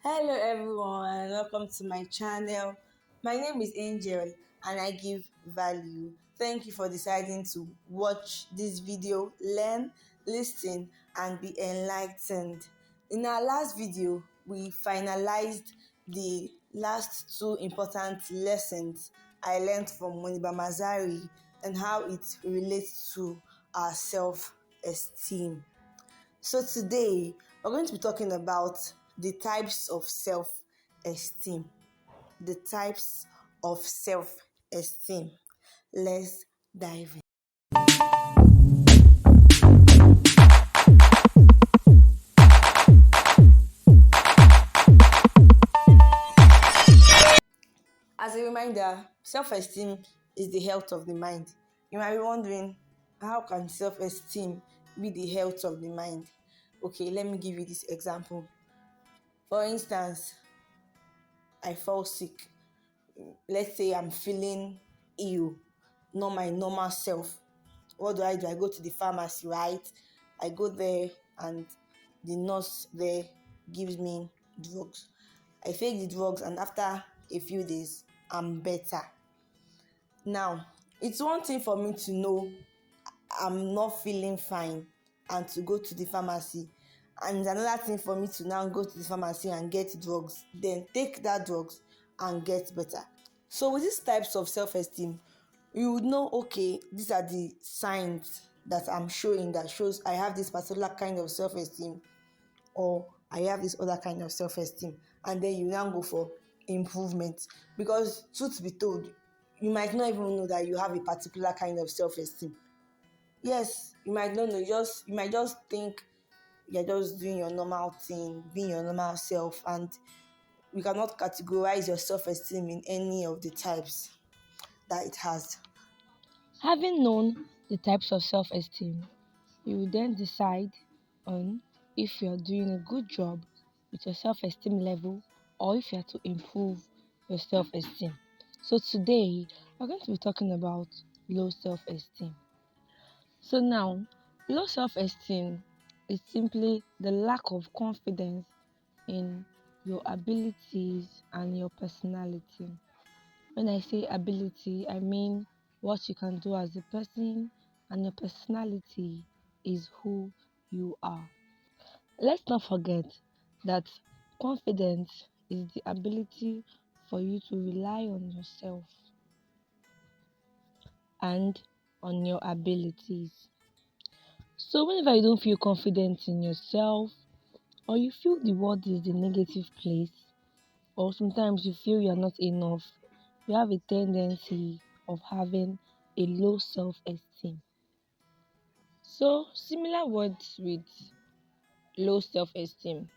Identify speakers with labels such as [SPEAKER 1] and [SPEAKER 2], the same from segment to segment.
[SPEAKER 1] Hello everyone, welcome to my channel. My name is Angel and I give value. Thank you for deciding to watch this video, learn, listen and be enlightened. In our last video, we finalized the last two important lessons I learned from Moniba Mazari and how it relates to our self-esteem. So today we're going to be talking about the types of self-esteem. The types of self-esteem. Let's dive in. As a reminder, self-esteem is the health of the mind. You might be wondering, how can self-esteem be the health of the mind? Okay, let me give you this example. For instance, I fall sick. Let's say I'm feeling ill, not my normal self. What do? I go to the pharmacy, right? I go there and the nurse there gives me drugs. I take the drugs and after a few days, I'm better. Now, it's one thing for me to know I'm not feeling fine and to go to the pharmacy. And it's another thing for me to now go to the pharmacy and get drugs, then take that drugs and get better. So with these types of self-esteem, you would know, okay, these are the signs that I'm showing that shows I have this particular kind of self-esteem or I have this other kind of self-esteem. And then you now go for improvement. Because truth be told, you might not even know that you have a particular kind of self-esteem. Yes, you might not know, you might just think you're just doing your normal thing, being your normal self, and we cannot categorize your self-esteem in any of the types that it has.
[SPEAKER 2] Having known the types of self esteem, you will then decide on if you are doing a good job with your self esteem level or if you are to improve your self esteem. So, today we're going to be talking about low self esteem. So, now, low self esteem is simply the lack of confidence in your abilities and your personality. When I say ability, I mean what you can do as a person, and your personality is who you are. Let's not forget that confidence is the ability for you to rely on yourself and on your abilities. So, whenever you don't feel confident in yourself, or you feel the world is the negative place, or sometimes you feel you're not enough, you have a tendency of having a low self esteem. So, similar words with low self esteem.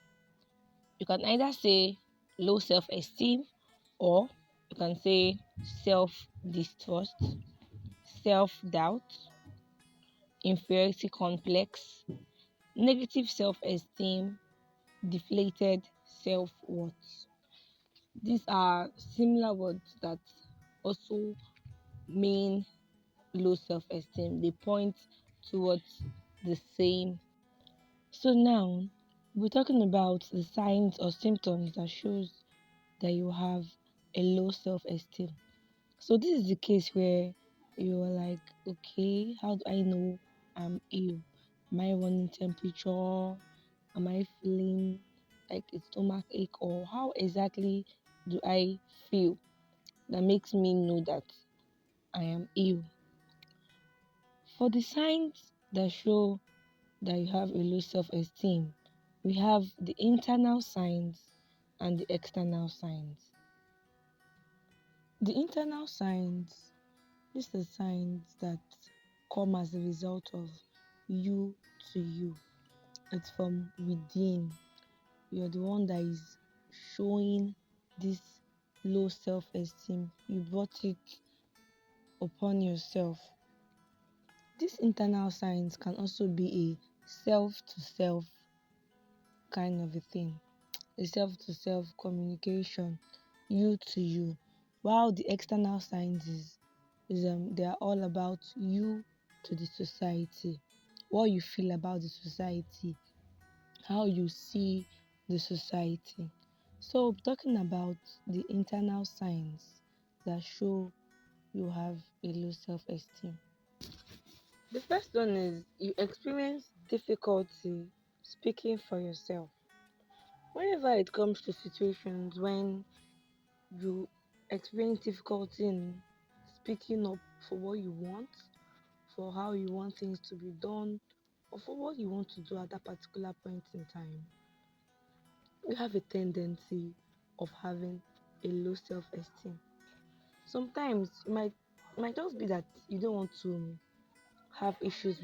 [SPEAKER 2] You can either say low self esteem or you can say self distrust, self doubt, inferiority complex, negative self esteem, deflated self worth. These are similar words that also mean low self esteem. They point towards the same. So now we're talking about the signs or symptoms that shows that you have a low self esteem. So this is the case where you're like, okay, how do I know I'm ill? Am I running temperature? Am I feeling like a stomach ache? Or how exactly do I feel that makes me know that I am ill? For the signs that show that you have a low self esteem, we have the internal signs and the external signs. The internal signs, these are signs that come as a result of you to you. It's from within. You're the one that is showing this low self esteem. You brought it upon yourself. These internal signs can also be a self to self kind of a thing, a self to self communication, you to you. While the external signs is they are all about you to the society, what you feel about the society, how you see the society. So, we're talking about the internal signs that show you have a low self esteem. The first one is you experience difficulty speaking for yourself. Whenever it comes to situations when you experience difficulty in speaking up for what you want, for how you want things to be done, or for what you want to do at that particular point in time, you have a tendency of having a low self esteem. Sometimes it might just be that you don't want to have issues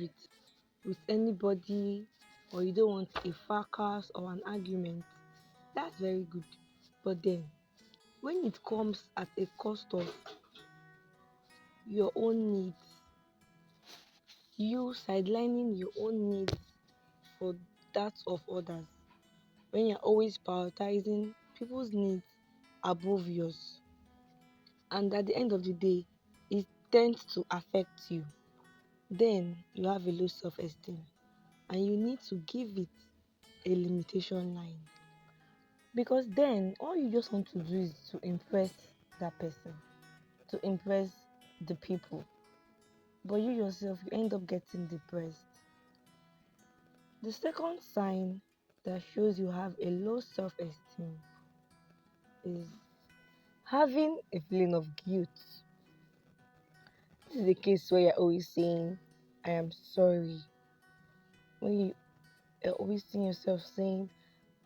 [SPEAKER 2] with anybody, or you don't want a fracas or an argument. That's very good. But then when it comes at a cost of your own needs, you sidelining your own needs for that of others, when you're always prioritizing people's needs above yours, and at the end of the day, it tends to affect you, then you have a low self esteem, and you need to give it a limitation line. Because then all you just want to do is to impress that person, to impress the people. But you yourself, you end up getting depressed. The second sign that shows you have a low self esteem is having a feeling of guilt. This is the case where you're always saying, I am sorry. When you are always seeing yourself saying,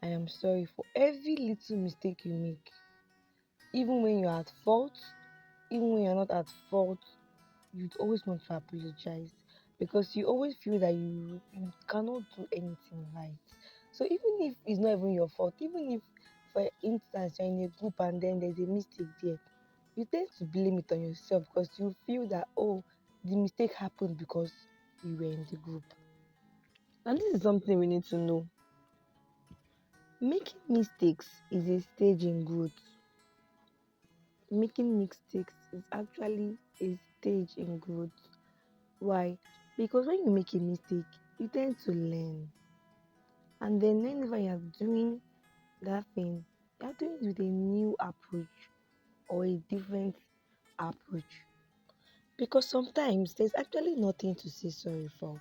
[SPEAKER 2] I am sorry for every little mistake you make. Even when you're at fault, even when you're not at fault, you'd always want to apologize because you always feel that you cannot do anything right. So even if it's not even your fault, even if for instance you're in a group and then there's a mistake there, you tend to blame it on yourself because you feel that, oh, the mistake happened because you were in the group. And this is something we need to know. Making mistakes is a stage in growth. Making mistakes is actually a stage in growth. Why? Because when you make a mistake, you tend to learn. And then whenever you're doing that thing, you're doing it with a new approach or a different approach. Because sometimes there's actually nothing to say sorry for.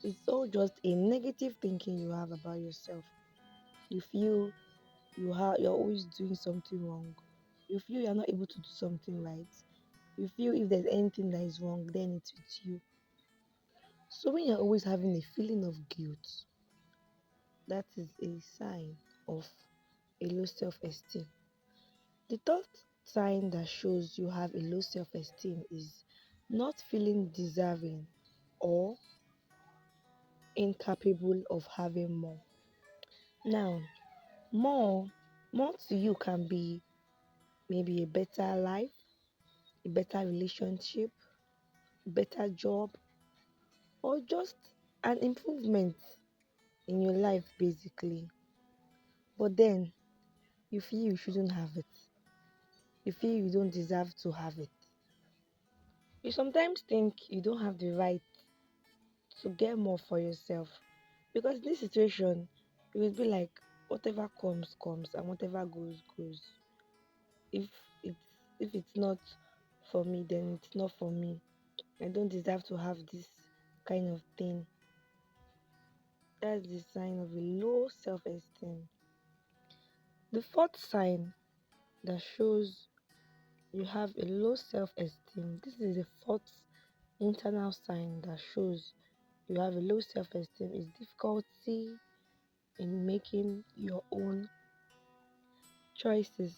[SPEAKER 2] It's all just a negative thinking you have about yourself. You feel you're always doing something wrong. You feel you're not able to do something right. You feel if there's anything that is wrong, then it's with you. So when you're always having a feeling of guilt, that is a sign of a low self esteem. The third sign that shows you have a low self esteem is not feeling deserving or incapable of having more. Now, more, more to you can be maybe a better life, a better relationship, a better job, or just an improvement in your life, basically. But then you feel you shouldn't have it. You feel you don't deserve to have it. You sometimes think you don't have the right to get more for yourself. Because in this situation, it will be like whatever comes, comes, and whatever goes, goes. If it's if it's not for me, then it's not for me. I don't deserve to have this kind of thing. That's the sign of a low self-esteem. The fourth sign that shows you have a low self-esteem. This is the fourth internal sign that shows you have a low self-esteem is difficulty in making your own choices.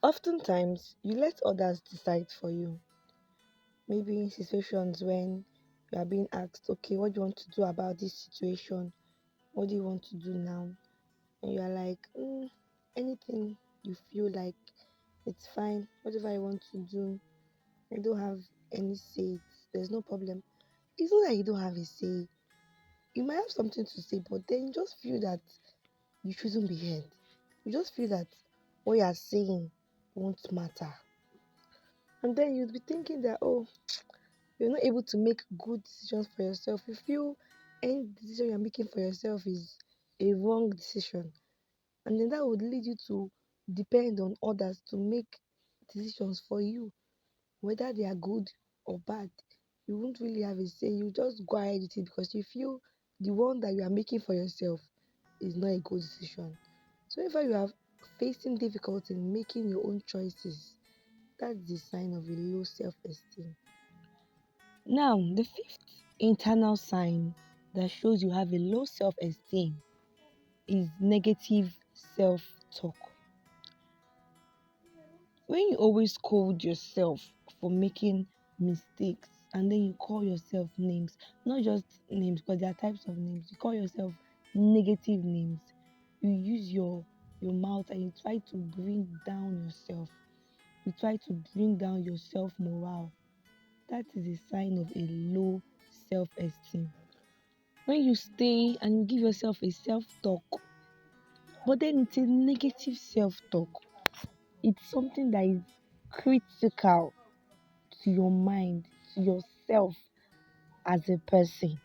[SPEAKER 2] Oftentimes, you let others decide for you. Maybe in situations when you are being asked, okay, what do you want to do about this situation? What do you want to do now? And you are like, anything you feel like it's fine, whatever I want to do. I don't have any say. There's no problem. It's not that you don't have a say. You might have something to say, but then you just feel that you shouldn't be heard. You just feel that what you are saying won't matter. And then you'd be thinking that, oh, you're not able to make good decisions for yourself. You feel any decision you're making for yourself is a wrong decision. and then that would lead you to depend on others to make decisions for you, whether they are good or bad. You won't really have a say. You just go ahead with it because you feel the one that you are making for yourself is not a good decision. So if you are facing difficulty in making your own choices, that's the sign of a low self-esteem. Now, the fifth internal sign that shows you have a low self-esteem is negative self-talk. When you always scold yourself for making mistakes and then you call yourself names, not just names because there are types of names, you call yourself negative names. You use your mouth and you try to bring down yourself. You try to bring down your self morale. That is a sign of a low self esteem. When you stay and you give yourself a self talk, but then it's a negative self talk, it's something that is critical to your mind, to yourself as a person.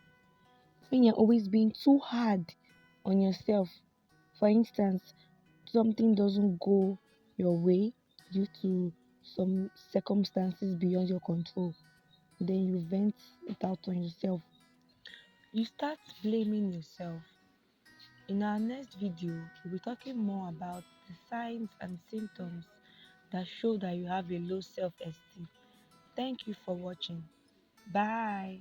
[SPEAKER 2] When you're always being too hard on yourself, for instance, something doesn't go your way due to some circumstances beyond your control, then you vent it out on yourself. You start blaming yourself. In our next video, we'll be talking more about the signs and symptoms that show that you have a low self esteem. Thank you for watching. Bye.